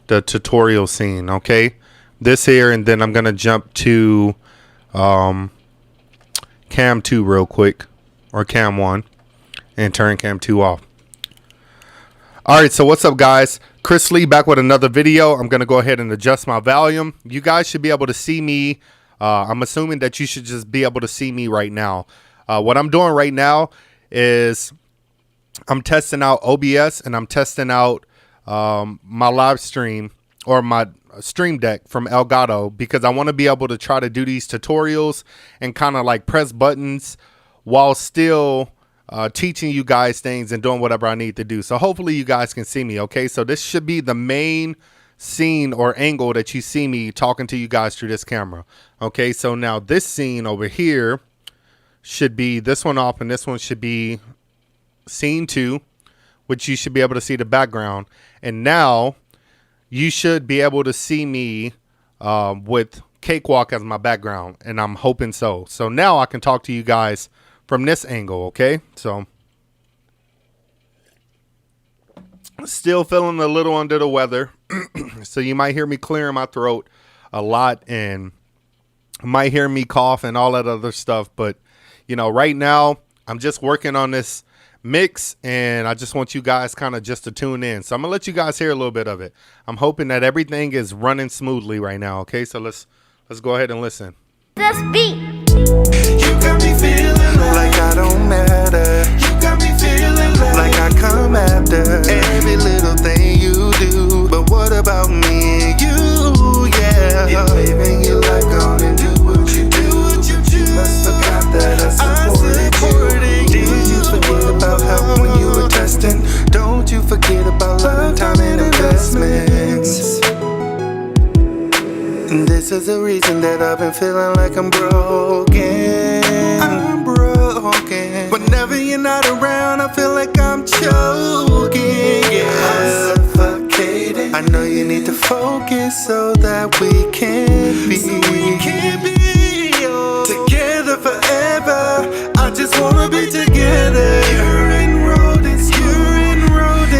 the tutorial scene. Okay, this here, and then I'm gonna jump to cam 2 real quick, or cam 1, and turn cam 2 off. All right, so what's up, guys? Chris Lee back with another video. I'm gonna go ahead and adjust my volume. You guys should be able to see me. I'm assuming that you should just be able to see me right now. What I'm doing right now is I'm testing out OBS, and I'm testing out my live stream, or my stream deck from Elgato, because I want to be able to try to do these tutorials and kind of like press buttons while still teaching you guys things and doing whatever I need to do. So hopefully you guys can see me. Okay, so this should be the main scene or angle that you see me talking to you guys through this camera. Okay, so now this scene over here should be this one off, and this one should be scene 2, which you should be able to see the background. And now you should be able to see me with Cakewalk as my background, and I'm hoping so. So now I can talk to you guys from this angle. Okay, so still feeling a little under the weather, so you might hear me clearing my throat a lot, and might hear me cough and all that other stuff. But you know, right now I'm just working on this mix, and I just want you guys kind of just to tune in. So I'm gonna let you guys hear a little bit of it. I'm hoping that everything is running smoothly right now. Okay, so let's go ahead and listen. This beat. You got me feeling like I don't matter. You got me feeling like I come after every little thing you do. But what about me and you? Yeah, you're living your life, gonna do what you do. You must forgot that I supported you. Did you forget about how when you were testing? Don't you forget about love, time, and investments. This is the reason that I've been feeling like I'm broken. I'm broken. Whenever you're not around, I feel like I'm choking. Yeah, I'm suffocating. I know you need to focus so that we can be, together forever. I just wanna be together. You're enrolled in school.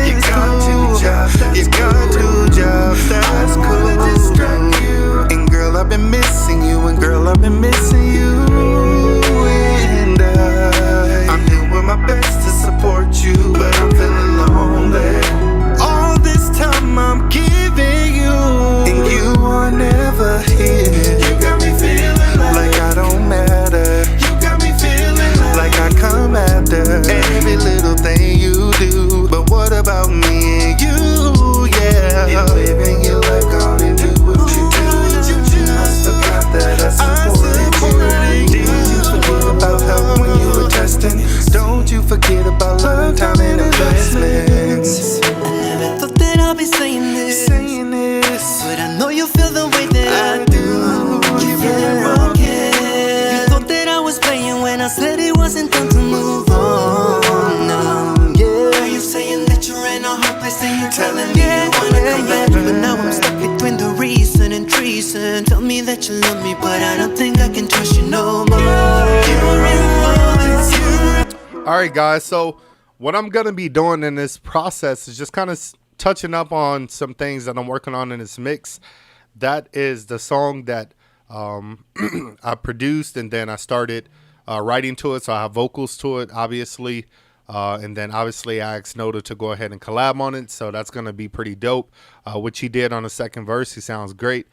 You got 2 jobs. You got 2 jobs. That's cool. And girl, I've been missing you, and girl, I've been missing you. And I'm doing my best to support you, but I'm feeling lonely. All this time I'm giving you, and you are never here. You got me feeling like I don't matter. You got me feeling like I come after every little thing you do. But what about me and you? Yeah, you're living your life, gonna do what you do. That I supported you. Did you forget about how when you were testing? Don't you forget about love, time, and investments. I never thought that I'd be saying this, but I know you feel the way that I do. You feel broken. You thought that I was playing when I said it wasn't time to move on. No, yeah. Are you saying that you're in a hopeless and you're telling me you wanna come back? But now I'm stuck between the reason and treason. Tell me that you love me, but I don't think I can trust you no more. All right, guys, so what I'm gonna be doing in this process is just kind of touching up on some things that I'm working on in this mix. That is the song that I produced, and then I started writing to it, so I have vocals to it, obviously. And then obviously I asked Noda to go ahead and collab on it, so that's gonna be pretty dope. Which he did on the second verse. He sounds great.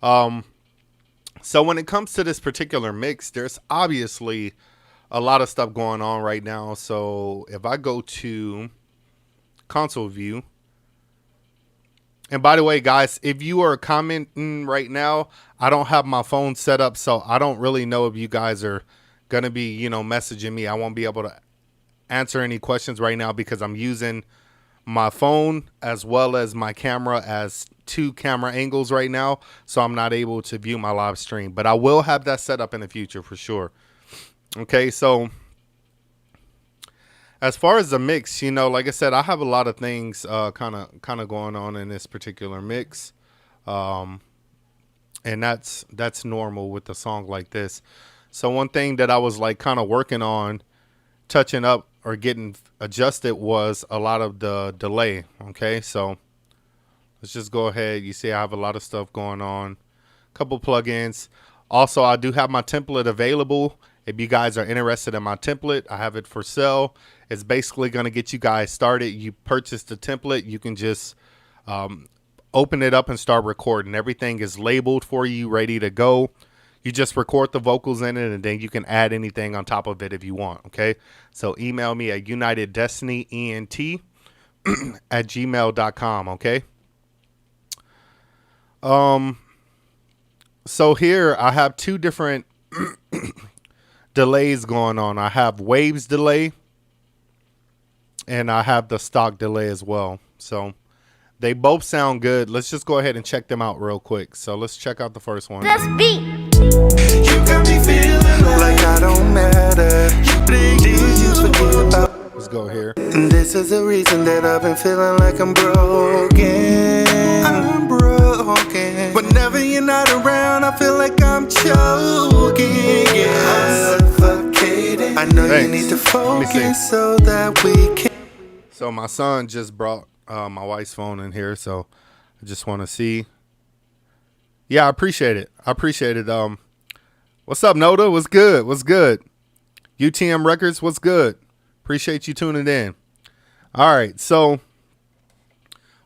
So when it comes to this particular mix, there's obviously a lot of stuff going on right now. So if I go to console view, and by the way, guys, if you are commenting right now, I don't have my phone set up, so I don't really know if you guys are gonna be, you know, messaging me. I won't be able to answer any questions right now because I'm using my phone as well as my camera as 2 camera angles right now, so I'm not able to view my live stream, but I will have that set up in the future for sure. Okay, so as far as the mix, you know, like I said, I have a lot of things kind of going on in this particular mix, and that's normal with a song like this. So one thing that I was like kind of working on touching up or getting adjusted was a lot of the delay. Okay, so Let's just go ahead. You see I have a lot of stuff going on. Couple plugins. Also, I do have my template available. If you guys are interested in my template, I have it for sale. It's basically going to get you guys started. You purchase the template. You can just open it up and start recording. Everything is labeled for you, ready to go. You just record the vocals in it, and then you can add anything on top of it if you want, okay? So email me at uniteddestinyent@gmail.com, okay? So here I have two different delays going on. I have waves delay, and I have the stock delay as well. So they both sound good. Let's just go ahead and check them out real quick. So let's check out the first one. Let's beat. You got me feeling like I don't matter. Did you forget about? Let's go here. And this is the reason that I've been feeling like I'm broken. I'm broken. Whenever you're not around, I feel like I'm choking. Yeah. I'm suffocating. I know you need to focus so that we can. So my son just brought my wife's phone in here, so I just want to see. Yeah, I appreciate it. I appreciate it. What's up, Noda? What's good? What's good? UTM Records, what's good? Appreciate you tuning in. All right, so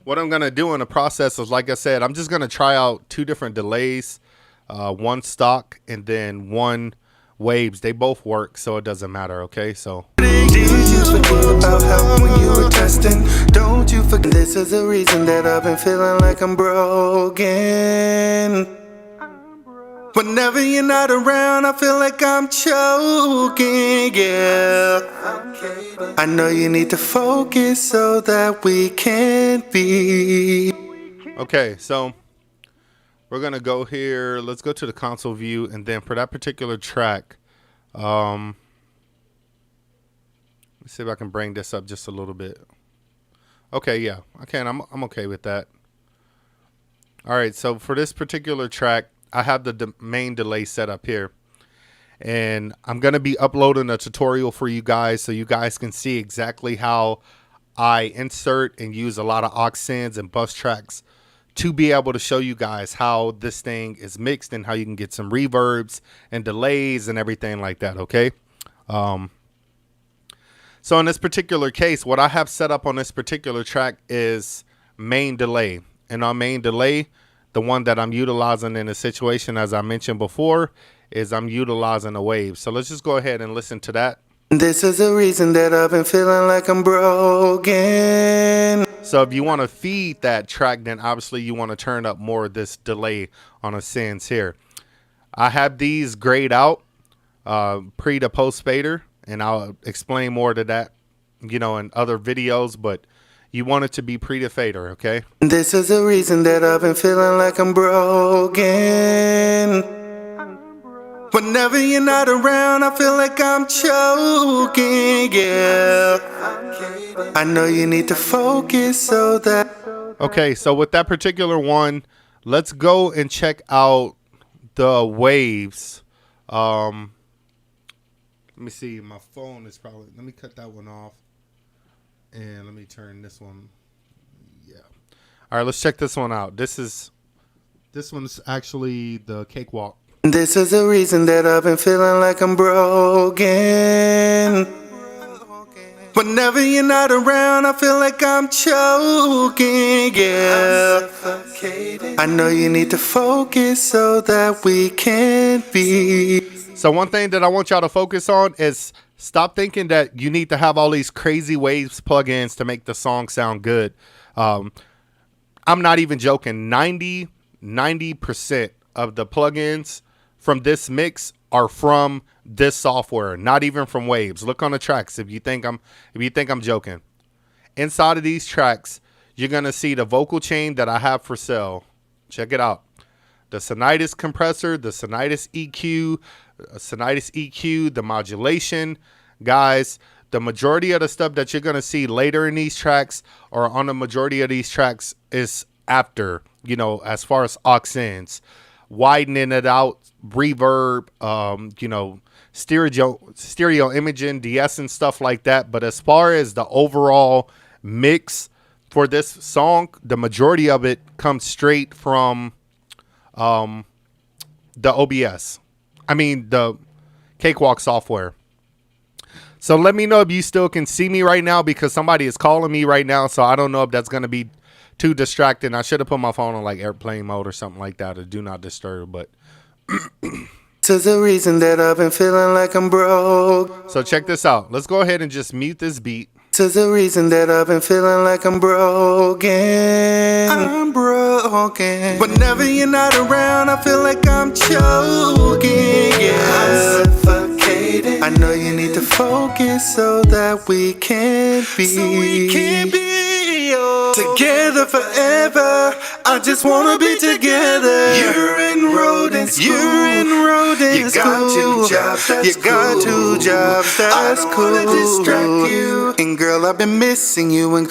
what I'm going to do in the process is, like I said, I'm just going to try out two different delays, one stock and then one waves. They both work, so it doesn't matter, okay? So Did you forget about how when you were testing? Don't you forget. This is the reason that I've been feeling like I'm broken. Whenever you're not around, I feel like I'm choking, yeah. I know you need to focus so that we can be. okay, so we're going to go here. Let's go to the console view, and then for that particular track, let's see if I can bring this up just a little bit. Okay, yeah, I can. I'm okay with that. All right, so for this particular track, I have the main delay set up here. And I'm going to be uploading a tutorial for you guys so you guys can see exactly how I insert and use a lot of aux sends and bus tracks to be able to show you guys how this thing is mixed and how you can get some reverbs and delays and everything like that, okay? So in this particular case, what I have set up on this particular track is main delay. And on main delay, the one that I'm utilizing in the situation, as I mentioned before, is I'm utilizing a wave. So let's just go ahead and listen to that. This is the reason that I've been feeling like I'm broken. So if you want to feed that track, then obviously you want to turn up more of this delay on a sends here. I have these grayed out, pre to post fader, and I'll explain more to that, you know, in other videos, but you want it to be pre to fader, okay? This is the reason that I've been feeling like I'm broken. Whenever you're not around, I feel like I'm choking, yeah. I know you need to focus so that. Okay, so with that particular one, let's go and check out the waves. Let me see, my phone is probably, let me cut that one off. And let me turn this one. Yeah. All right, let's check this one out. This one's actually the Cakewalk. This is the reason that I've been feeling like I'm broken. Whenever you're not around, I feel like I'm choking, yeah. I know you need to focus so that we can be. So one thing that I want y'all to focus on is stop thinking that you need to have all these crazy waves plugins to make the song sound good. I'm not even joking. 90% of the plugins from this mix are from this software, not even from waves. Look on the tracks if you think I'm joking. Inside of these tracks, you're gonna see the vocal chain that I have for sale. Check it out. The Sonitis compressor, the Sonitis EQ, the modulation. Guys, the majority of the stuff that you're going to see later in these tracks or on the majority of these tracks is after, you know, as far as aux sends. Widening it out, reverb, you know, stereo imaging, de-essing, stuff like that. But as far as the overall mix for this song, the majority of it comes straight from the OBS. I mean, the Cakewalk software. So let me know if you still can see me right now, because somebody is calling me right now. So I don't know if that's going to be too distracting. I should have put my phone on like airplane mode or something like that, or do not disturb. But This is the reason that I've been feeling like I'm broke. so check this out. Let's go ahead and just mute this beat. This is the reason that I've been feeling like I'm broken. I'm broken. Whenever you're not around, I feel like I'm choking. Yeah, I'm suffocating. I know you need to focus so that we can be. Together forever. I just wanna be together. You're enrolled in school. You got 2 jobs. That's cool. I don't wanna distract you. And girl, I've been missing you. And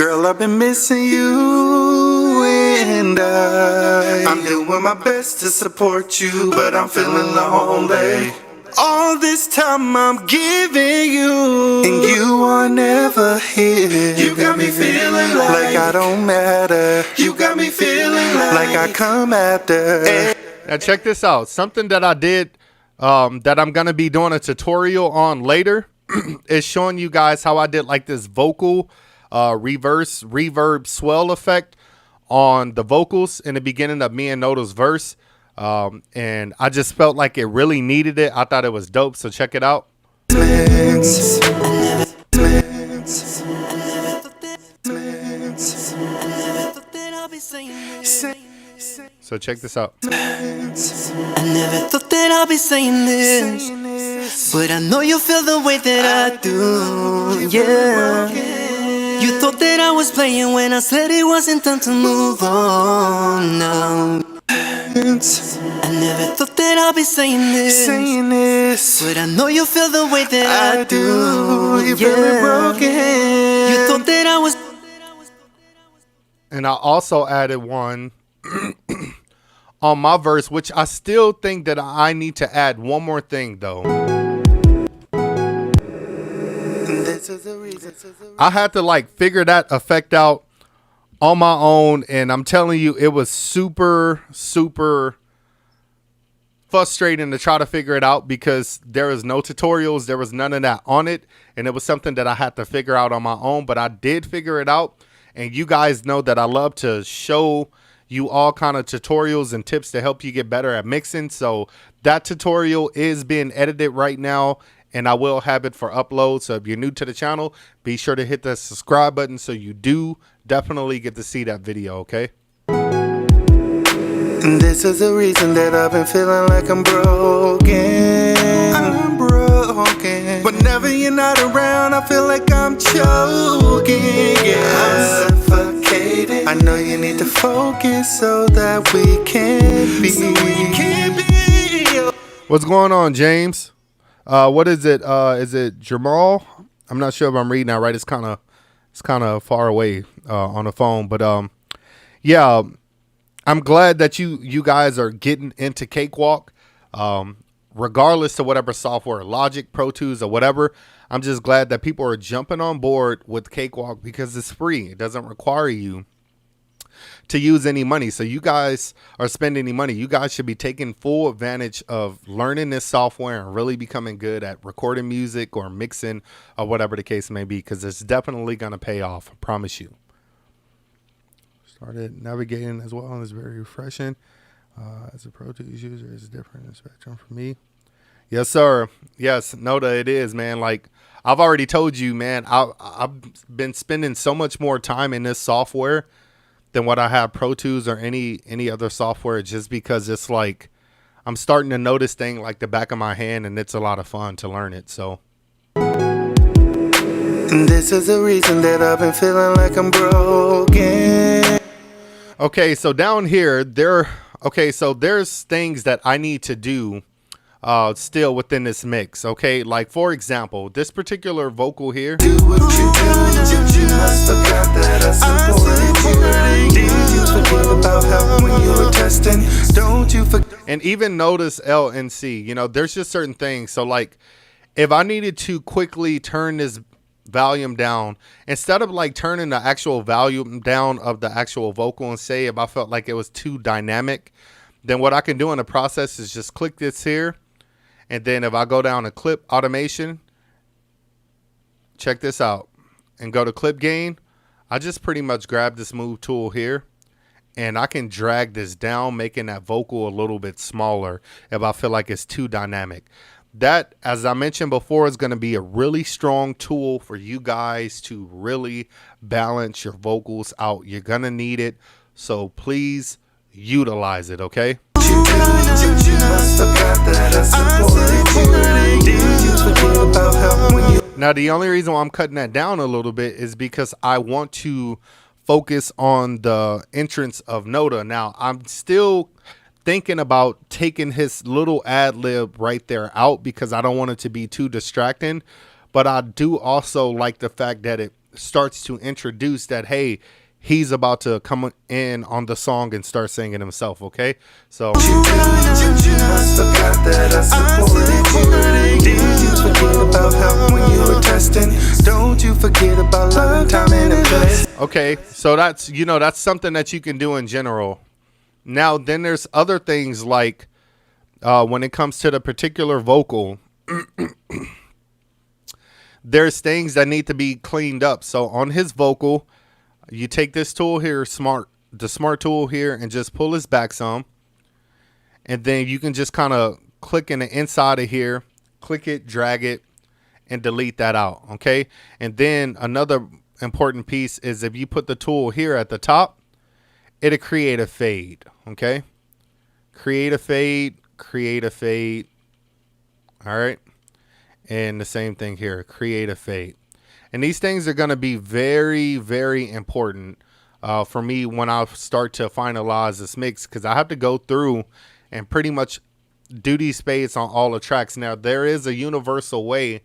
I'm doing my best to support you, but I'm feeling lonely. All this time I'm giving you, and you are never here. You got me feeling like I don't matter. You got me feeling like I come after. Now check this out. Something that I did that I'm going to be doing a tutorial on later is showing you guys how I did like this vocal reverb swell effect on the vocals in the beginning of me and Nota's verse. And I just felt like it really needed it. I thought it was dope. So check it out. So check this out. I never thought that I'll be saying this, but I know you feel the way that I do. Yeah. You thought that I was playing when I said it wasn't time to move on. No. I never thought that I'll be saying this, but I know you feel the way that I do. You feel me broken. You thought that I was. And I also added one on my verse, which I still think that I need to add one more thing though. I had to like figure that effect out on my own, and I'm telling you, it was super frustrating to try to figure it out, because there was no tutorials, there was none of that on it, and it was something that I had to figure out on my own. But I did figure it out, and you guys know that I love to show you all kind of tutorials and tips to help you get better at mixing. So that tutorial is being edited right now, and I will have it for upload. So if you're new to the channel, be sure to hit that subscribe button so you do definitely get to see that video, okay? This is the reason that I've been feeling like I'm broken. I'm broken. Whenever you're not around, I feel like I'm choking. Yeah, I'm suffocating. I know you need to focus so that we can be. What's going on, James? What is it? Is it Jamal? I'm not sure if I'm reading that right. It's kind of far away on the phone, but yeah, I'm glad that you guys are getting into Cakewalk, regardless of whatever software, Logic, Pro Tools, or whatever. I'm just glad that people are jumping on board with Cakewalk because it's free. It doesn't require you to use any money. So you guys are spending any money. You guys should be taking full advantage of learning this software and really becoming good at recording music or mixing or whatever the case may be, because it's definitely going to pay off. I promise you. Started navigating as well, and it's very refreshing. As a Pro Tools user, it's different in spectrum for me. Yes, sir. Yes, Noda, it is, man. Like I've already told you, man, I've been spending so much more time in this software than what I have Pro Tools or any other software, just because it's like I'm starting to notice things like the back of my hand, and it's a lot of fun to learn it. So this is the reason that I've been feeling like I'm broken. Okay, so down here so there's things that I need to do still within this mix. Okay, like for example, this particular vocal here. Do what you do. I forgot that I supported you. Did you forget about how when you were testing? Don't you forget? And even notice L and C. You know, there's just certain things. So like, if I needed to quickly turn this volume down, instead of like turning the actual volume down of the actual vocal and say if I felt like it was too dynamic, then what I can do in the process is just click this here. And then if I go down to clip automation, check this out, and go to clip gain, I just pretty much grab this move tool here and I can drag this down, making that vocal a little bit smaller if I feel like it's too dynamic. That, as I mentioned before, is going to be a really strong tool for you guys to really balance your vocals out. You're going to need it, so please utilize it, okay? Now, the only reason why I'm cutting that down a little bit is because I want to focus on the entrance of Noda. Now, I'm still thinking about taking his little ad lib right there out because I don't want it to be too distracting. But I do also like the fact that it starts to introduce that, hey, he's about to come in on the song and start singing himself, okay? So don't you forget about love, time, and place. Okay, so that's, you know, that's something that you can do in general. Now, then there's other things like when it comes to the particular vocal, there's things that need to be cleaned up. So on his vocal, you take this tool here, the smart tool here, and just pull this back some. And then you can just kind of click in the inside of here, click it, drag it, and delete that out, okay? And then another important piece is if you put the tool here at the top, it'll create a fade, okay? Create a fade, all right? And the same thing here, create a fade. And these things are going to be very, very important for me when I start to finalize this mix, because I have to go through and pretty much do these fades on all the tracks. Now, there is a universal way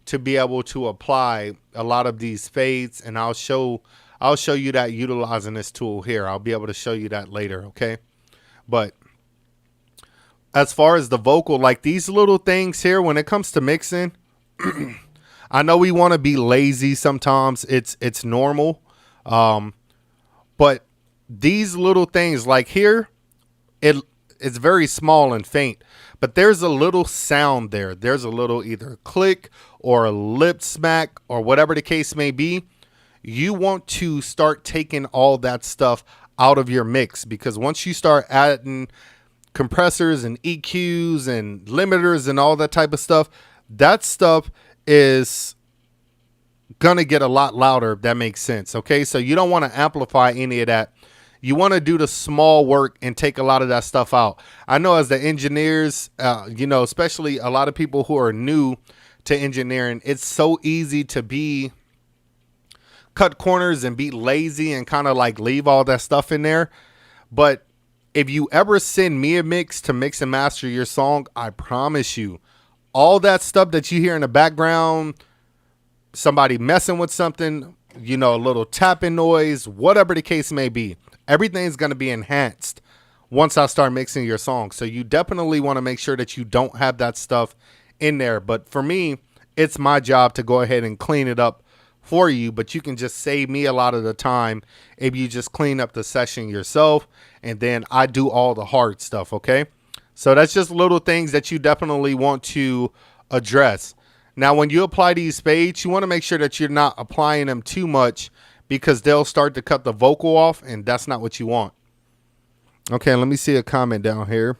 to be able to apply a lot of these fades, and I'll show you that utilizing this tool here. I'll be able to show you that later, okay? But as far as the vocal, like these little things here, when it comes to mixing, I know we want to be lazy sometimes. It's normal. But these little things like here, it's very small and faint, but there's a little sound there. There's a little either click or a lip smack or whatever the case may be. You want to start taking all that stuff out of your mix, because once you start adding compressors and EQs and limiters and all that type of stuff, that stuff is gonna get a lot louder, if that makes sense, okay? So you don't want to amplify any of that. You want to do the small work and take a lot of that stuff out. I know as the engineers, you know, especially a lot of people who are new to engineering, it's so easy to cut corners and be lazy and kind of like leave all that stuff in there. But if you ever send me a mix to mix and master your song, I promise you, all that stuff that you hear in the background, somebody messing with something, you know, a little tapping noise, whatever the case may be, everything's going to be enhanced once I start mixing your song. So you definitely want to make sure that you don't have that stuff in there. But for me, it's my job to go ahead and clean it up for you. But you can just save me a lot of the time if you just clean up the session yourself, and then I do all the hard stuff, okay? So that's just little things that you definitely want to address. Now, when you apply these fades, you want to make sure that you're not applying them too much, because they'll start to cut the vocal off, and that's not what you want. Okay, let me see a comment down here.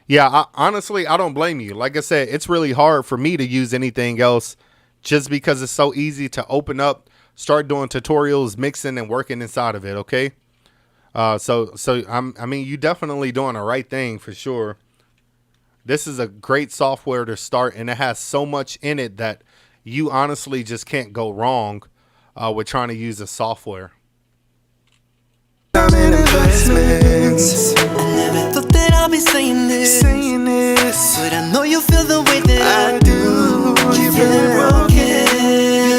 Yeah, honestly, I don't blame you. Like I said, it's really hard for me to use anything else just because it's so easy to open up, start doing tutorials, mixing and working inside of it, okay? So I mean, you definitely doing the right thing for sure. This is a great software to start, and it has so much in it that you honestly just can't go wrong with trying to use the software. I never thought that I'll be saying this, but I know you feel the way that I do. You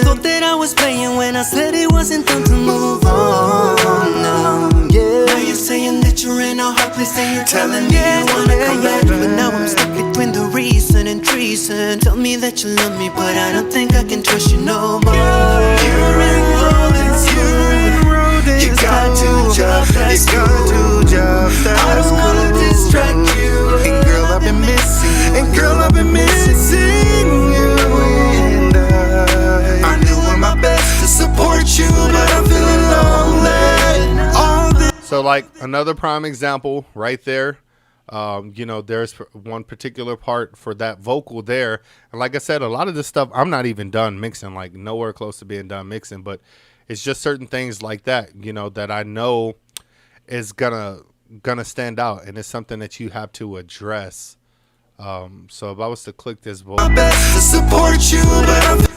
thought that I was playing when I said it wasn't time to move on. Now you're saying that you're in a hard place and you're telling me you wanna come back, but now I'm stuck between the reason and treason. Tell me that you love me, but I don't think I can trust you no more. You're enrolled, you got two jobs, that's cool. I don't wanna distract you, and girl I've been missing you, and girl I've been missing you. And I knew on my best to support you, but I'm feeling lonely. All this. So like another prime example right there. You know, there's one particular part for that vocal there. And like I said, a lot of this stuff, I'm not even done mixing, like nowhere close to being done mixing, but it's just certain things like that, you know, that I know is gonna stand out. And it's something that you have to address. So if I was to click this vocal, My best to support you, but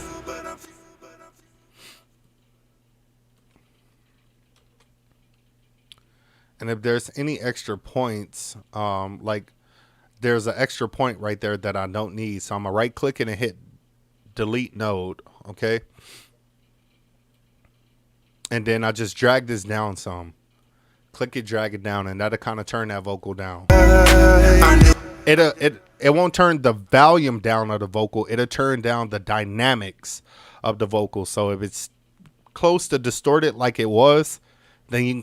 and if there's any extra points, like there's an extra point right there that I don't need. So I'm gonna right click it and hit delete node. Okay. And then I just drag this down some. Click it, drag it down, and that'll kind of turn that vocal down. It won't turn the volume down of the vocal. It'll turn down the dynamics of the vocal. So if it's close to distorted like it was, then you can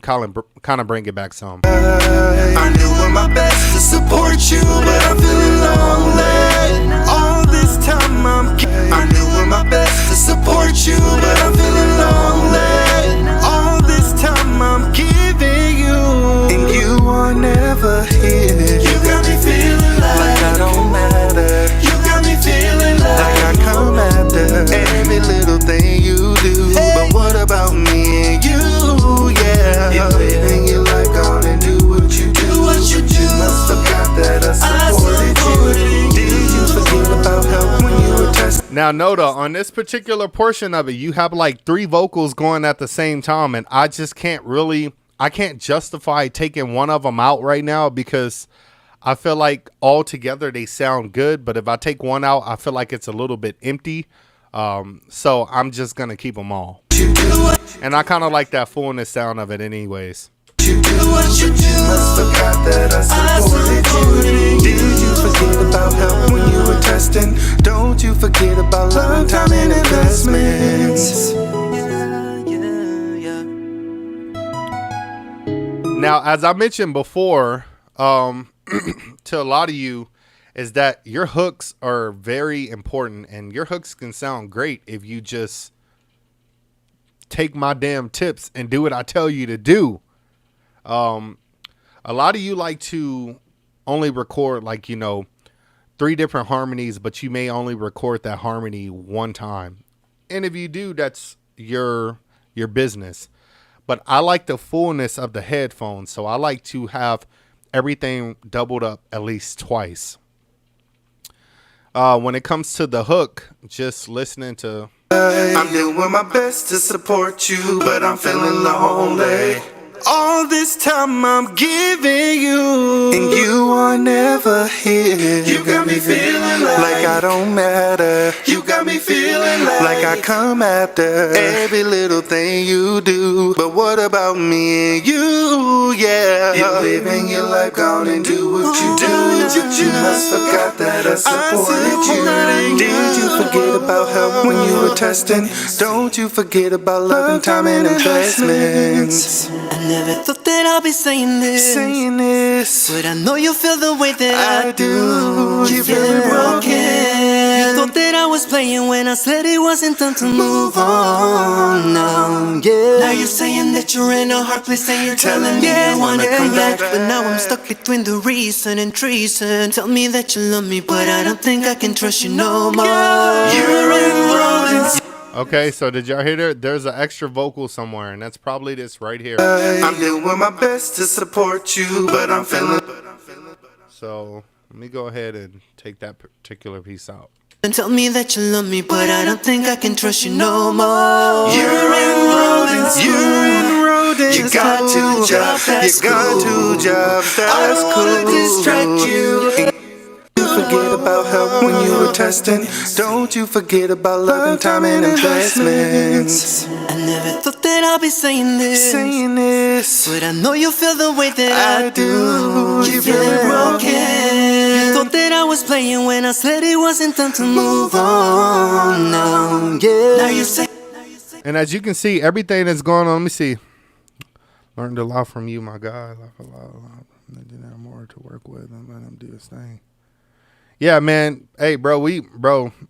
kind of bring it back some. I knew on my best to support you, but I'm feeling lonely. All this time I knew on my best to support you, but I'm feeling lonely. All this time I'm giving you, and you are never here. You got me feeling like I don't matter. You got me feeling like I come after every little thing you do. But what about me and you? Yeah, you're living your life, gone and do what you do. You must forgot that I supported you. Did you forget about help when you were testing? Now, Noda, on this particular portion of it, you have like 3 vocals going at the same time, and I just can't I can't justify taking one of them out right now because I feel like all together they sound good, but if I take one out, I feel like it's a little bit empty. So I'm just gonna keep them all. And I kind of like that fullness sound of it anyways. You do what you do. Must forgot that I supported you. Did you forget about help when you were testing? Don't you forget about love, time, and investments. Now, as I mentioned before, to a lot of you, is that your hooks are very important, and your hooks can sound great if you just take my damn tips and do what I tell you to do. A lot of you like to only record, like, you know, 3 different harmonies, but you may only record that harmony one time. And if you do, that's your business. But I like the fullness of the headphones, so I like to have everything doubled up at least twice. When it comes to the hook, just listening to... I'm doing my best to support you, but I'm feeling lonely. All this time I'm giving you, and you are never here. You got me feeling like I don't matter. You got me feeling like I come after every little thing you do. But what about me and you? Yeah, you're living your life, gone and do what you do. You must forgot that I supported you. Did you forget about help when you were testing? Don't you forget about love and time and investments. I never thought that I'll be saying this, but I know you feel the way that I do. You're feeling broken. You thought that I was playing when I said it wasn't time to move on. No, yeah. Now you're saying that you're in a hard place and you're telling me you wanna come back, but now I'm stuck between the reason and treason. Tell me that you love me, but I don't think I can trust you no more. You're enrolled. Okay, so did y'all hear that? There's an extra vocal somewhere, and that's probably this right here. I'm doing my best to support you, but I'm feeling. So let me go ahead and take that particular piece out. And tell me that you love me, but I don't think I can trust you no more. You're enrolled. You got 2 jobs. You got 2 jobs. That's cool. I don't wanna distract you. You forget about help when you were testing. Don't you forget about love and time and investments. I never thought that I'd be saying this, but I know you feel the way that I do. You feel broken. You thought that I was playing when I said it wasn't time to move on. No, yeah. Now you say. And as you can see, everything that's going on. Let me see. Learned a lot from you, my guy. A lot. Didn't have more to work with and let him do his thing. Yeah, man. Hey, bro.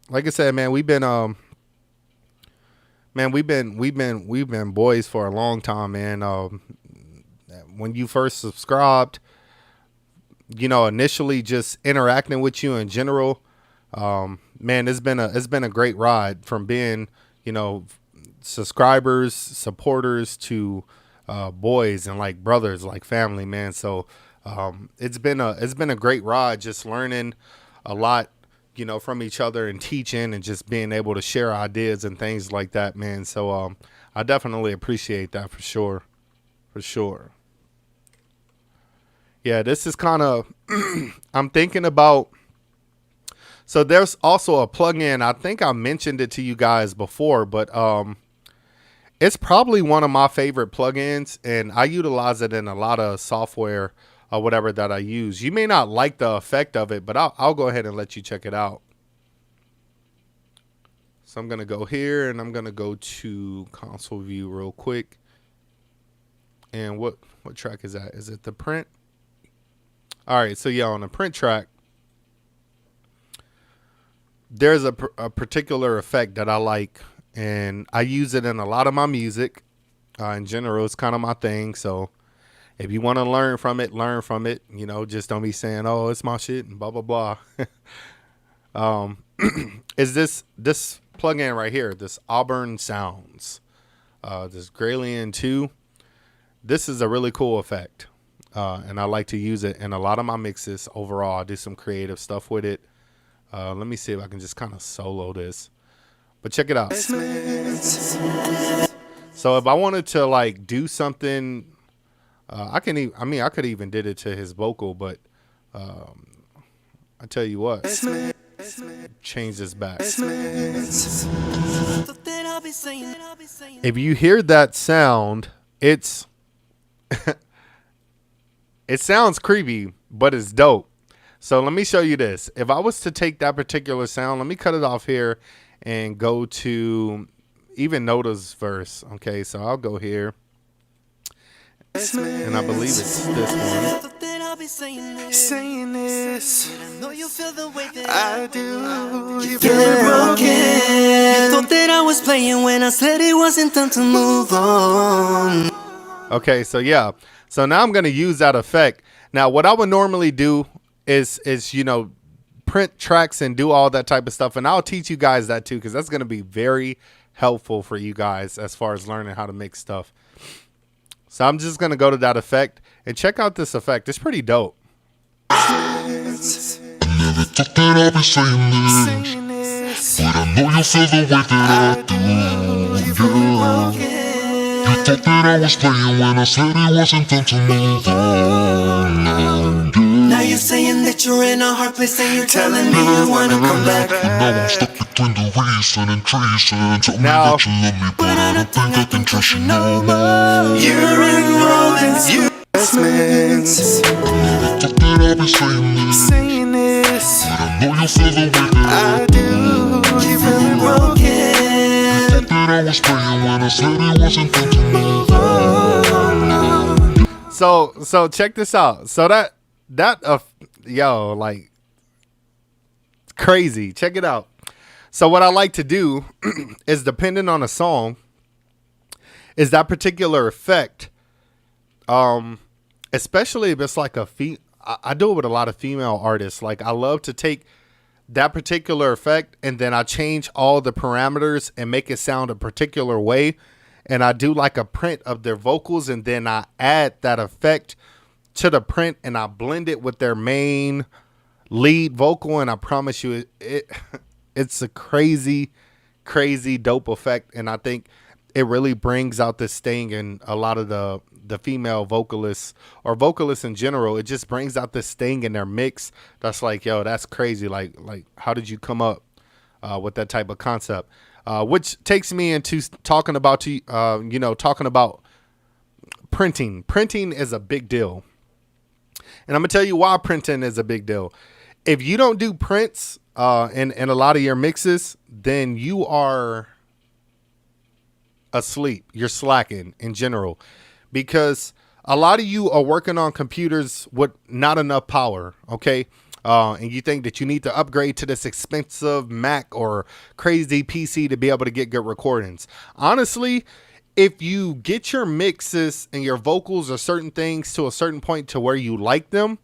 Like I said, man, we've been boys for a long time, man. When you first subscribed, initially just interacting with you in general, man, it's been a great ride from being, subscribers, supporters to boys and like brothers, like family, man. So it's been a great ride, just learning a lot, from each other and teaching and just being able to share ideas and things like that, man. So I definitely appreciate that for sure. Yeah, this is kind of I'm thinking about. So there's also a plugin. I think I mentioned it to you guys before, but it's probably one of my favorite plugins, and I utilize it in a lot of software or whatever that I use. You may not like the effect of it, but I'll go ahead and let you check it out. So I'm going to go here, and I'm going to go to console view real quick. And what track is that? Is it the print? All right, so yeah, on the print track, there's a particular effect that I like, and I use it in a lot of my music. In general, it's kind of my thing. So if you want to learn from it, learn from it. Just don't be saying, "Oh, it's my shit," and blah blah blah. Is this plugin right here? This Auburn Sounds, this Gralien 2. This is a really cool effect, and I like to use it in a lot of my mixes. Overall, I do some creative stuff with it. Let me see if I can just kind of solo this. But check it out. So if I wanted to like do something, I could even did it to his vocal, but I tell you what, change this back. If you hear that sound, it sounds creepy, but it's dope. So let me show you this. If I was to take that particular sound, let me cut it off here and go to even Nota's verse. Okay, so I'll go here. And I believe it's this one. Saying this, I do. You Feel broken. You thought that I was playing when I said it wasn't time to move on. Okay, so yeah. So now I'm going to use that effect. Now, what I would normally do is print tracks and do all that type of stuff. And I'll teach you guys that too, because that's going to be very helpful for you guys as far as learning how to make stuff. So I'm just going to go to that effect and check out this effect. It's pretty dope. Never thought that I'd be saying this, but I know you feel the way that I do. You thought that I was playing when I said it wasn't time to move on. Now you're saying that you're in a hard place and you're telling me you wanna come back. Now I'm stuck between the reason and treason. Tell me that you love me, but I don't think I can trust you no more. You're enrolling investments. Never thought that I'd be saying this, but I know you feel the way that I do. You feel broken. You thought that I was playing when I said it wasn't time to move on. So check this out. So that like crazy. Check it out. So what I like to do is, depending on a song, is that particular effect. Especially if it's like I do it with a lot of female artists. Like, I love to take that particular effect and then I change all the parameters and make it sound a particular way. And I do like a print of their vocals, and then I add that effect to the print and I blend it with their main lead vocal. And I promise you, it's a crazy dope effect. And I think it really brings out this sting in a lot of the female vocalists or vocalists in general. It just brings out this sting in their mix. That's like, yo, that's crazy. Like how did you come up with that type of concept? Which takes me into talking about printing. Printing is a big deal. And I'm going to tell you why printing is a big deal. If you don't do prints in a lot of your mixes, then you are asleep. You're slacking in general, because a lot of you are working on computers with not enough power. Okay. And you think that you need to upgrade to this expensive Mac or crazy PC to be able to get good recordings. Honestly, if you get your mixes and your vocals or certain things to a certain point to where you like them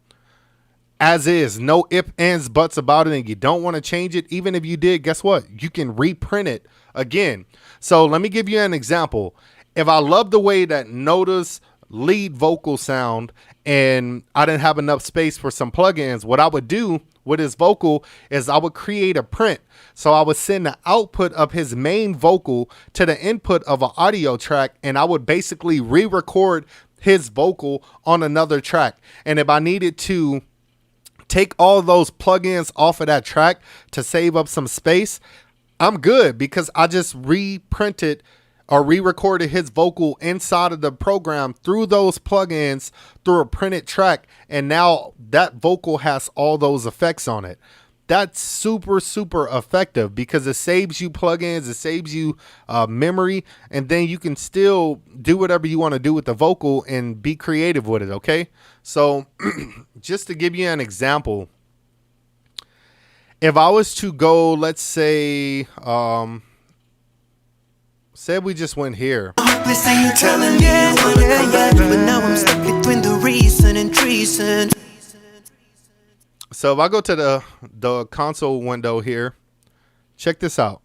as is, no ifs, ands, buts about it, and you don't want to change it, even if you did, guess what? You can reprint it again. So let me give you an example. If I love the way that Nota's lead vocal sound and I didn't have enough space for some plugins, what I would do with his vocal is I would create a print. So I would send the output of his main vocal to the input of an audio track, and I would basically re-record his vocal on another track. And if I needed to take all those plugins off of that track to save up some space, I'm good, because I just reprinted or re-recorded his vocal inside of the program through those plugins through a printed track, and now that vocal has all those effects on it. That's super, super effective because it saves you plugins, it saves you memory, and then you can still do whatever you want to do with the vocal and be creative with it, okay? So just to give you an example, if I was to go, let's say, say we just went here. Listen, you telling me you wanna come back, but now I'm stuck between the reason and treason. So if I go to the console window here, check this out.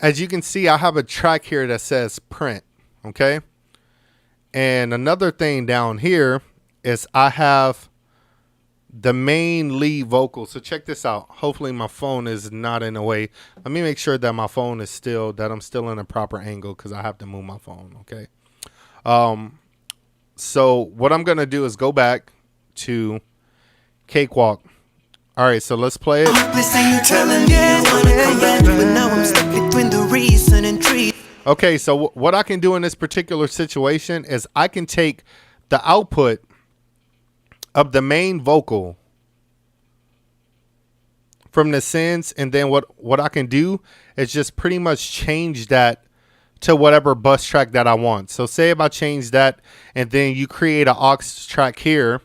As you can see, I have a track here that says print, okay? And another thing down here is I have the main lead vocal. So check this out. Hopefully my phone is not in the way. Let me make sure that my phone is still, that I'm still in a proper angle, because I have to move my phone, okay? So what I'm going to do is go back to Cakewalk. All right, so let's play it. Okay, so what I can do in this particular situation is I can take the output of the main vocal from the sends, and then what I can do is just pretty much change that to whatever bus track that I want. So say if I change that, and then you create an aux track here,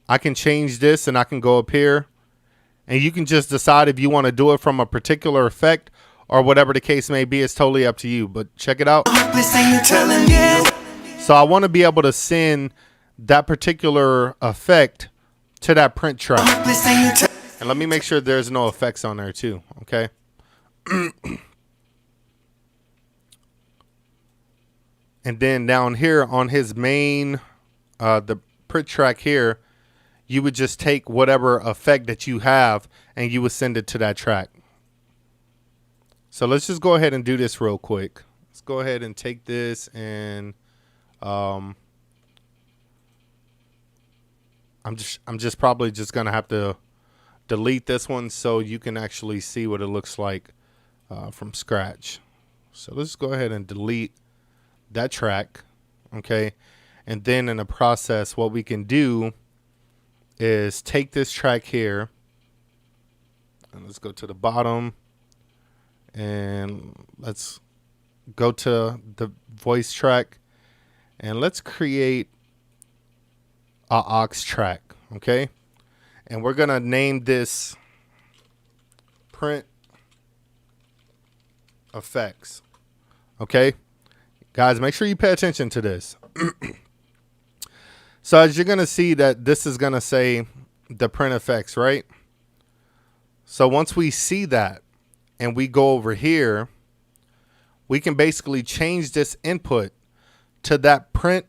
I can change this and I can go up here, and you can just decide if you want to do it from a particular effect or whatever the case may be. It's totally up to you, but check it out. So I want to be able to send that particular effect to that print track. And let me make sure there's no effects on there too, okay? And then down here on his main, the print track here, you would just take whatever effect that you have and you would send it to that track. So let's just go ahead and do this real quick. Let's go ahead and take this, and I'm just probably just gonna have to delete this one so you can actually see what it looks like from scratch. So let's go ahead and delete that track, okay? And then in the process, what we can do is take this track here, and let's go to the bottom, and let's go to the voice track, and let's create a aux track, okay? And we're gonna name this print effects, okay? Guys, make sure you pay attention to this. So as you're gonna see that this is gonna say the print effects, right? So once we see that and we go over here, we can basically change this input to that print,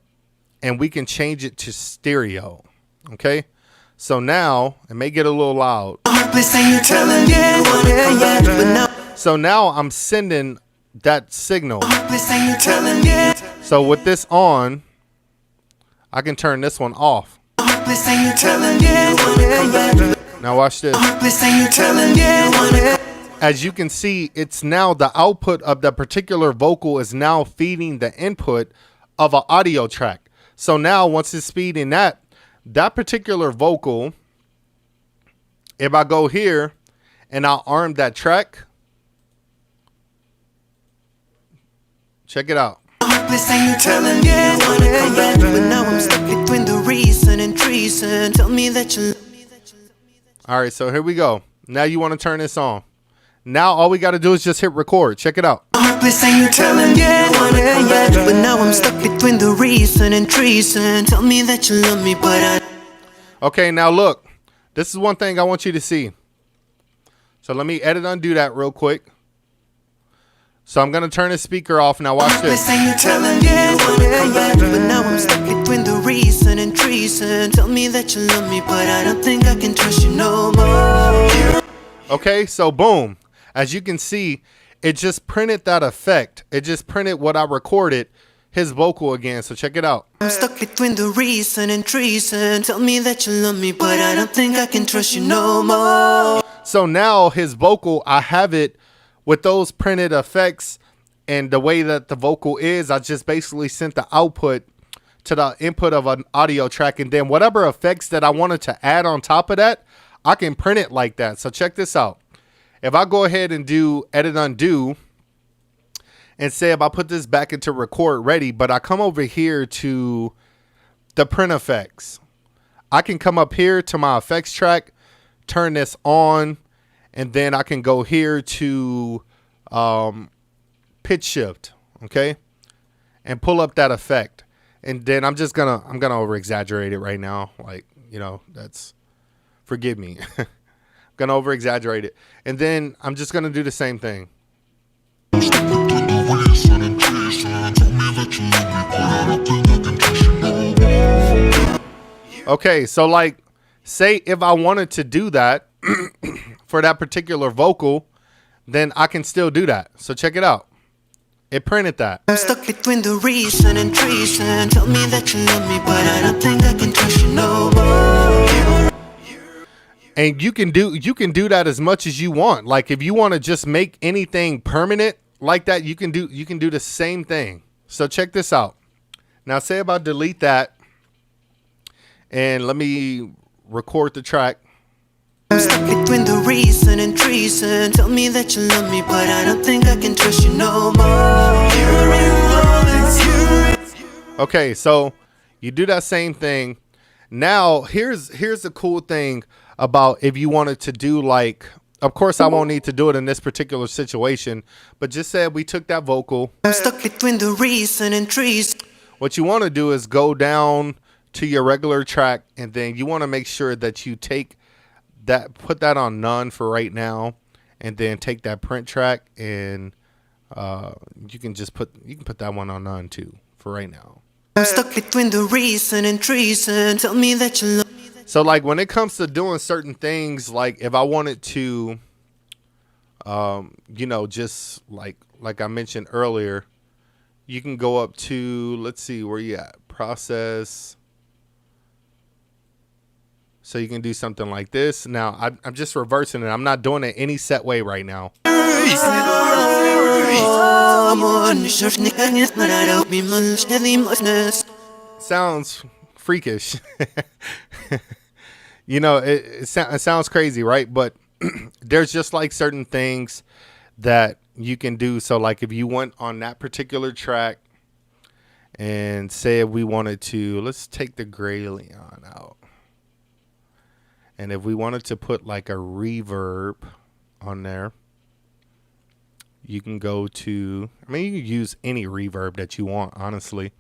and we can change it to stereo, okay? So now, it may get a little loud. So now I'm sending that signal. This ain't you telling me. So with this on, I can turn this one off. This ain't you telling me. Now watch this. This ain't you telling me. As you can see, it's now the output of the particular vocal is now feeding the input of an audio track. So now once it's feeding that particular vocal, if I go here and I arm that track, check it out. This ain't you telling me. But now I'm stuck between the reason and treason. Tell me that you. All right, so here we go. Now you want to turn this on. Now all we got to do is just hit record. Check it out. This ain't you telling me. But now I'm stuck between the reason and treason. Tell me that you love me, but I. Okay, now look. This is one thing I want you to see. So let me edit undo that real quick. So I'm going to turn the speaker off. Now watch this. This ain't you telling me. But now I'm stuck between the reason and treason. Tell me that you love me, but I don't think I can trust you no more. Okay, so boom. As you can see, it just printed that effect. It just printed what I recorded, his vocal again. So check it out. I'm stuck between the reason and treason. Tell me that you love me, but I don't think I can trust you no more. So now his vocal, I have it with those printed effects and the way that the vocal is. I just basically sent the output to the input of an audio track, and then whatever effects that I wanted to add on top of that, I can print it like that. So check this out. If I go ahead and do edit undo and say if I put this back into record ready, but I come over here to the print effects, I can come up here to my effects track, turn this on, and then I can go here to pitch shift, okay, and pull up that effect. And then I'm gonna over exaggerate it right now, like, you know, that's, forgive me. I'm gonna over exaggerate it, and then I'm just gonna do the same thing. Okay, so like, say if I wanted to do that for that particular vocal, then I can still do that. So check it out. It printed that. I'm stuck between the reason and treason. Tell me that you love me, but I don't think I can trust you no more. And you can do that as much as you want. Like if you want to just make anything permanent like that, you can do the same thing. So check this out. Now say if I delete that and let me record the track. I'm stuck between the reason and treason. Tell me that you love me, but I don't think I can trust you no more. Okay, so you do that same thing. Now here's the cool thing about if you wanted to do, like, of course I won't need to do it in this particular situation, but just say we took that vocal. I'm stuck between the reason and treason. What you want to do is go down to your regular track, and then you want to make sure that you take that, put that on none for right now, and then take that print track and you can put that one on none too for right now. I'm stuck between the reason and treason. Tell me that you love me. So like when it comes to doing certain things, like if I wanted to you know, just like I mentioned earlier, you can go up to, let's see where you at, process. So you can do something like this. Now, I'm just reversing it. I'm not doing it any set way right now. Sounds freakish. You know, it sounds crazy, right? But there's just like certain things that you can do. So like if you went on that particular track and say if we wanted to, let's take the gray Leon out. And if we wanted to put like a reverb on there, you can go to, I mean, you can use any reverb that you want, honestly.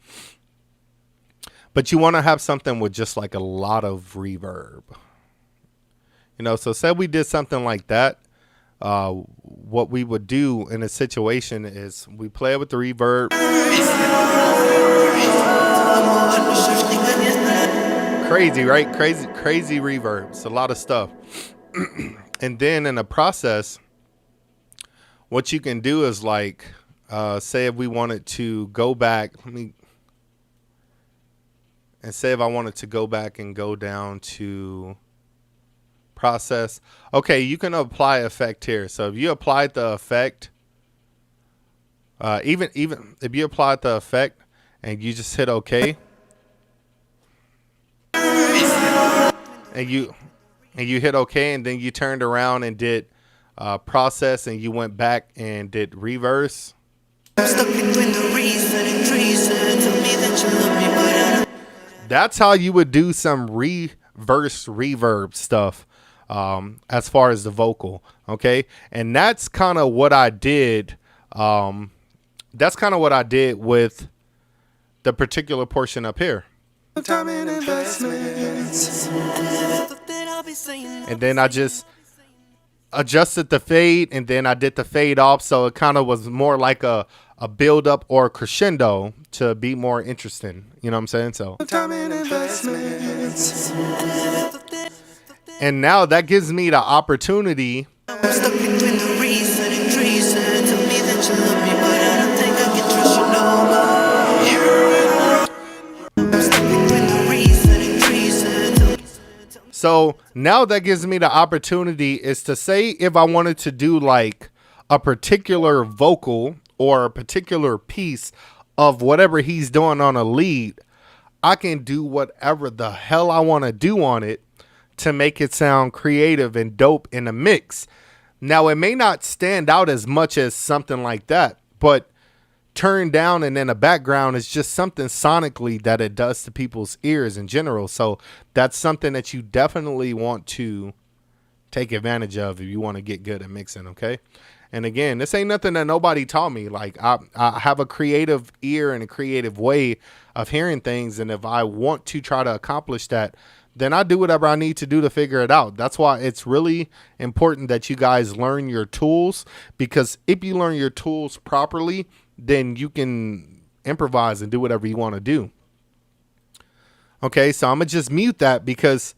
But you want to have something with just like a lot of reverb. You know, so say we did something like that. What we would do in a situation is we play it with the reverb. Crazy, right? Crazy reverb. It's a lot of stuff. And then in the process, what you can do is like, say if we wanted to go back, and say if I wanted to go back and go down to process. Okay, you can apply effect here. So if you applied the effect, even if you applied the effect and you just hit OK, and you hit OK, and then you turned around and did process, and you went back and did reverse. That's how you would do some reverse reverb stuff, as far as the vocal. Okay, and that's kind of what I did. That's kind of what I did with the particular portion up here. Time and investments. And then I just adjusted the fade, and then I did the fade off, so it kind of was more like a build up or a crescendo to be more interesting. You know what I'm saying? So Time and investments. and now that gives me the opportunity I'm stuck between the reason and treason. Tell me that you love me, but I don't think I can trust you no more. I'm stuck between the reason and treason. So now that gives me the opportunity is to say if I wanted to do like a particular vocal or a particular piece of whatever he's doing on a lead, I can do whatever the hell I want to do on it to make it sound creative and dope in a mix. Now, it may not stand out as much as something like that, but turned down and in the background is just something sonically that it does to people's ears in general. So that's something that you definitely want to take advantage of if you want to get good at mixing. Okay. And again, this ain't nothing that nobody taught me. Like I have a creative ear and a creative way of hearing things. And if I want to try to accomplish that, then I do whatever I need to do to figure it out. That's why it's really important that you guys learn your tools, because if you learn your tools properly, then you can improvise and do whatever you want to do. Okay, so I'm going to just mute that because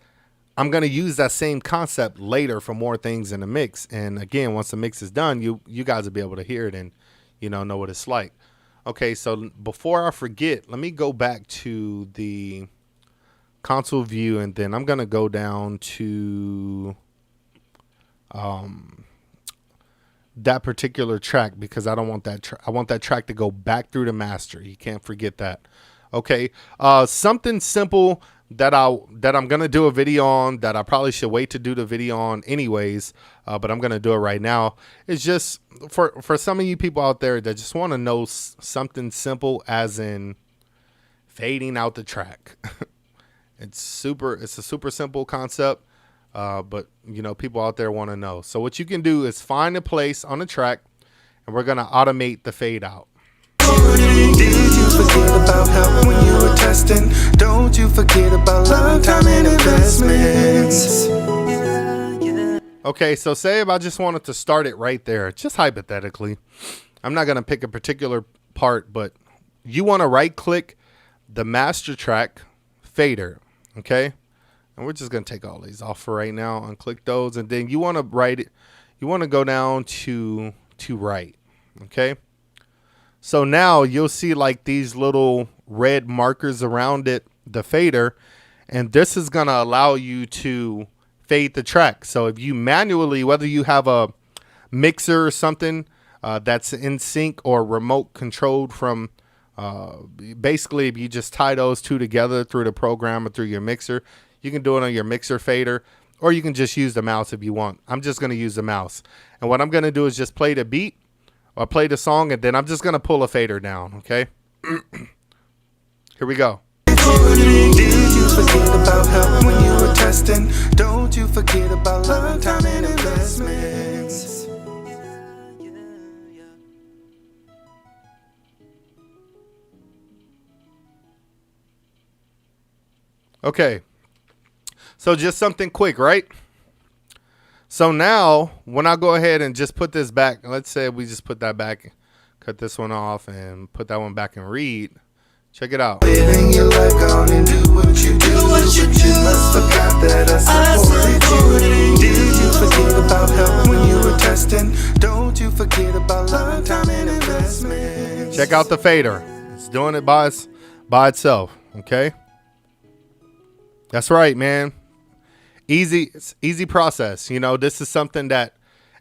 I'm going to use that same concept later for more things in the mix. And again, once the mix is done, you guys will be able to hear it and, know what it's like. Okay, so before I forget, let me go back to the console view, and then I'm going to go down to that particular track because I don't want that. I want that track to go back through the master. You can't forget that. Okay, something simple that I'm gonna do a video on that I probably should wait to do the video on anyways, but I'm gonna do it right now. It's just for some of you people out there that just want to know something simple, as in fading out the track. It's a super simple concept, but people out there want to know. So what you can do is find a place on the track, and we're gonna automate the fade out. Did you forget about help when you were testing? Don't you forget about love, time, and investments. Okay, so say if I just wanted to start it right there, just hypothetically. I'm not going to pick a particular part, but you want to right click the master track fader, okay? And we're just going to take all these off for right now, unclick those, and then you want to write it. You want to go down to right, okay? So now you'll see like these little red markers around it, the fader, and this is going to allow you to fade the track. So if you manually, whether you have a mixer or something that's in sync or remote controlled from, basically if you just tie those two together through the program or through your mixer, you can do it on your mixer fader, or you can just use the mouse if you want. I'm just going to use the mouse. And what I'm going to do is just play the beat. I'll play the song, and then I'm just going to pull a fader down, okay? Here we go. Did you forget about help when you were testing? Don't you forget about love, time, and investments. Okay. So just something quick, right? So now, when I go ahead and just put this back, let's say we just put that back, cut this one off, and put that one back and read. Check it out. Living your life, go on and do what you do. But you must forgot that I supported you. Did you forget about help when you were testing? Don't you forget about Check out the fader. It's doing it by itself. Okay. That's right, man. It's easy process. You know, this is something that,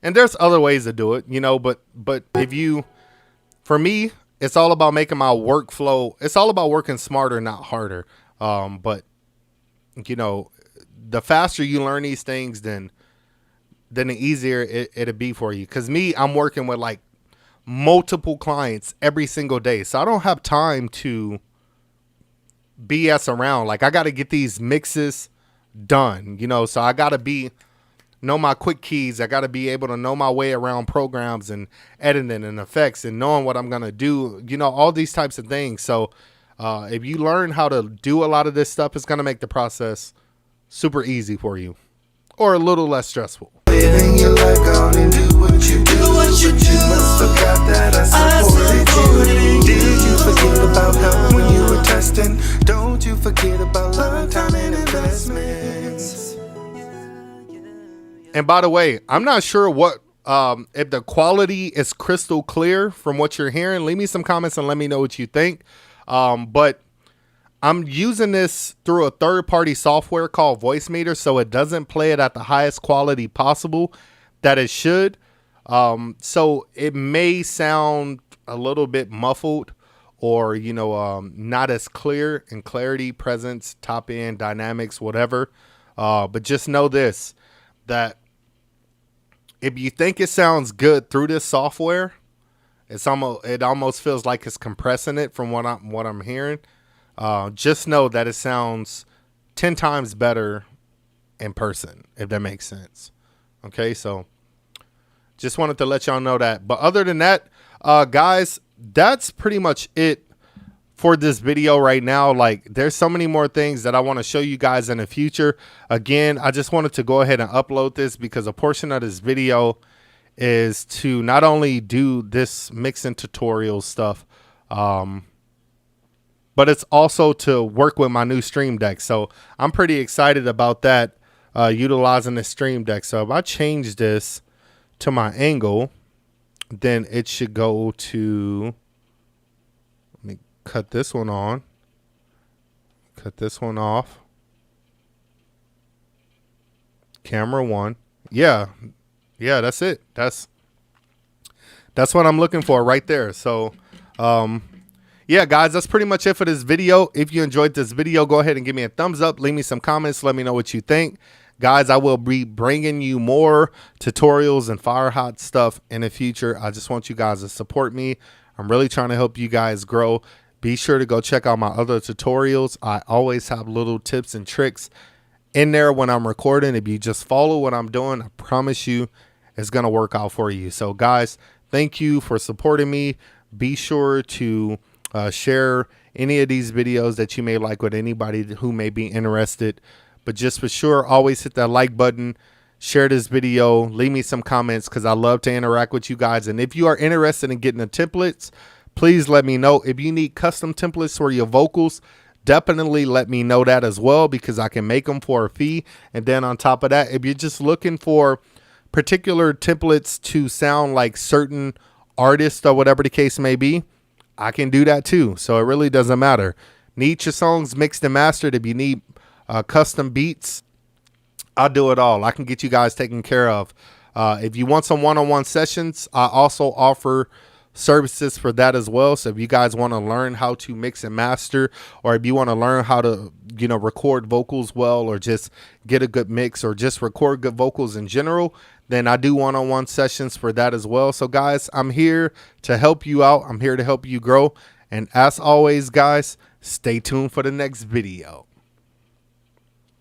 and there's other ways to do it, you know, but for me, it's all about making my workflow. It's all about working smarter, not harder. But you know, the faster you learn these things, then the easier it'll be for you. Cause me, I'm working with like multiple clients every single day. So I don't have time to BS around. Like I got to get these mixes done, you know, so I got to know my quick keys. I got to be able to know my way around programs and editing and effects and knowing what I'm going to do, you know, all these types of things. So if you learn how to do a lot of this stuff, it's going to make the process super easy for you or a little less stressful. Living your life, go and do what you do. But you must forgot that I supported you. Did you forget about help when you were testing? Don't you forget about love, time, and investments. And by the way, I'm not sure what if the quality is crystal clear from what you're hearing. Leave me some comments and let me know what you think. But I'm using this through a third-party software called Voice Meter, so it doesn't play it at the highest quality possible that it should. So it may sound a little bit muffled or, you know, not as clear in clarity, presence, top end, dynamics, whatever. But just know this, that if you think it sounds good through this software, it almost feels like it's compressing it from what I'm hearing. Just know that it sounds 10 times better in person, if that makes sense. Okay, so just wanted to let y'all know that. But other than that, guys, that's pretty much it for this video right now. Like, there's so many more things that I want to show you guys in the future. Again, I just wanted to go ahead and upload this because a portion of this video is to not only do this mixing tutorial stuff, but it's also to work with my new Stream Deck. So I'm pretty excited about that, utilizing the Stream Deck. So if I change this to my angle, then it should go to, let me cut this one on, cut this one off. Camera 1. Yeah, that's it. That's what I'm looking for right there. So, yeah, guys, that's pretty much it for this video. If you enjoyed this video, go ahead and give me a thumbs up. Leave me some comments. Let me know what you think. Guys, I will be bringing you more tutorials and fire hot stuff in the future. I just want you guys to support me. I'm really trying to help you guys grow. Be sure to go check out my other tutorials. I always have little tips and tricks in there when I'm recording. If you just follow what I'm doing, I promise you it's going to work out for you. So, guys, thank you for supporting me. Be sure to share any of these videos that you may like with anybody who may be interested. But just for sure, always hit that like button, share this video, leave me some comments because I love to interact with you guys. And if you are interested in getting the templates, please let me know. If you need custom templates for your vocals, definitely let me know that as well, because I can make them for a fee. And then on top of that, if you're just looking for particular templates to sound like certain artists or whatever the case may be, I can do that too. So it really doesn't matter. Need your songs mixed and mastered. If you need custom beats, I'll do it all. I can get you guys taken care of. If you want some one-on-one sessions, I also offer services for that as well. So if you guys want to learn how to mix and master, or if you want to learn how to, you know, record vocals well, or just get a good mix, or just record good vocals in general, then I do one-on-one sessions for that as well. So guys, I'm here to help you out. I'm here to help you grow. And as always, guys, stay tuned for the next video.